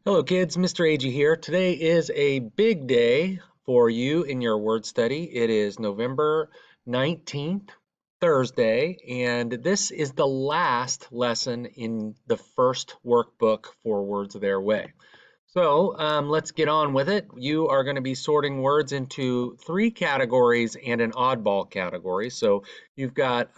Hello kids, Mr. Agee here. Today is a big day for you in your word study. It is November 19th, Thursday, and this is the last lesson in the first workbook for Words Their Way. So let's get on with it. You are going to be sorting words into three categories and an oddball category. So you've got,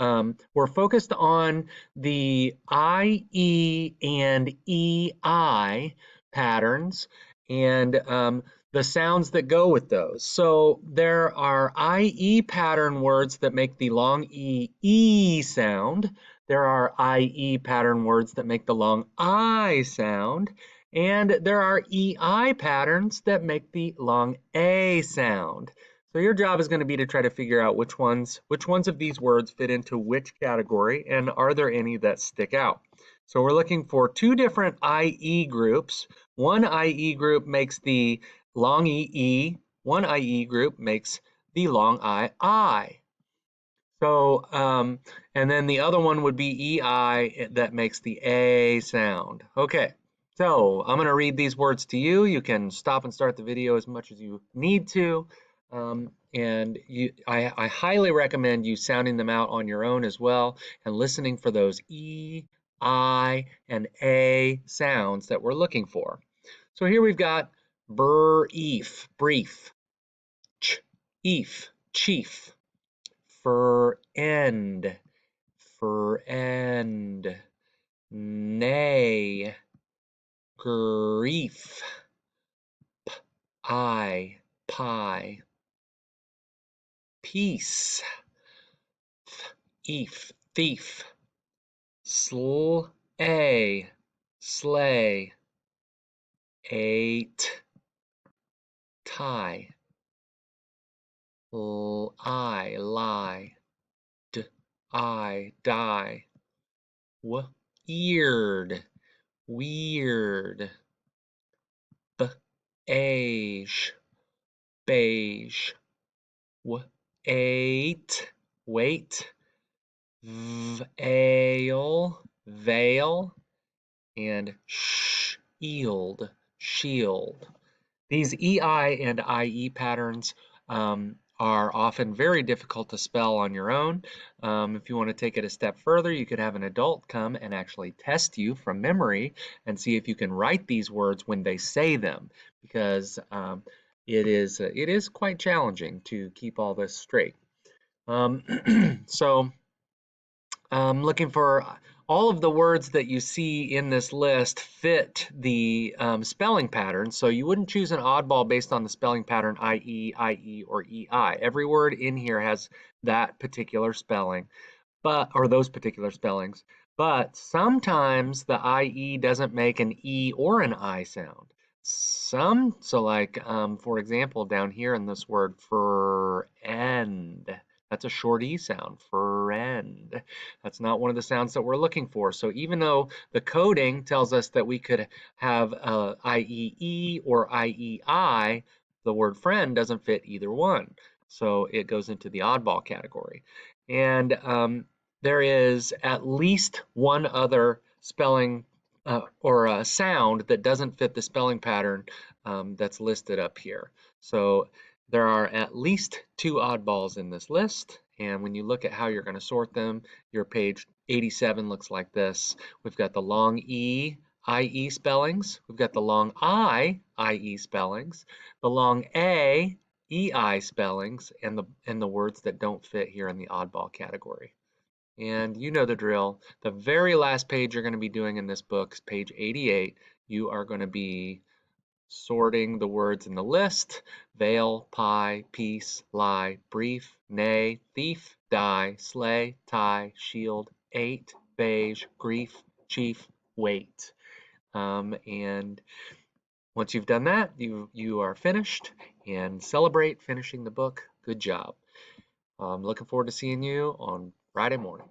we're focused on the IE and EI patterns and the sounds that go with those. So there are IE pattern words that make the long E sound. There are IE pattern words that make the long I sound. And there are EI patterns that make the long A sound. So your job is going to be to try to figure out which ones of these words fit into which category, and are there any that stick out. So we're looking for two different IE groups. One IE group makes the long EE, one IE group makes the long II. So, and then the other one would be EI that makes the A sound. Okay. So I'm going to read these words to you. You can stop and start the video as much as you need to. I highly recommend you sounding them out on your own as well and listening for those E, I, and A sounds that we're looking for. So here we've got brief, chief, friend, nay, grief, pie, peace, thief, sleigh, eight, tie, lie, die, weird, beige, wait, veil, and shield. These EI and IE patterns are often very difficult to spell on your own. If you want to take it a step further, you could have an adult come and actually test you from memory and see if you can write these words when they say them, because it is quite challenging to keep all this straight. So looking for all of the words that you see in this list fit the spelling pattern. So you wouldn't choose an oddball based on the spelling pattern IE, or EI. Every word in here has that particular spelling, or those particular spellings. But sometimes the IE doesn't make an E or an I sound. For example, down here in this word friend, that's a short E sound, friend. That's not one of the sounds that we're looking for. So even though the coding tells us that we could have IEE or IEI, the word friend doesn't fit either one. So it goes into the oddball category. And there is at least one other spelling or a sound that doesn't fit the spelling pattern that's listed up here. So there are at least two oddballs in this list, and when you look at how you're going to sort them, your page 87 looks like this. We've got the long E, IE spellings. We've got the long I, IE spellings, the long A, EI spellings, and the words that don't fit here in the oddball category. And you know the drill. The very last page you're going to be doing in this book is page 88. You are going to be sorting the words in the list: veil, pie, peace, lie, brief, nay, thief, die, sleigh, tie, shield, eight, beige, grief, chief, wait. And once you've done that, you are finished, and celebrate finishing the book. Good job. I'm looking forward to seeing you on Friday morning.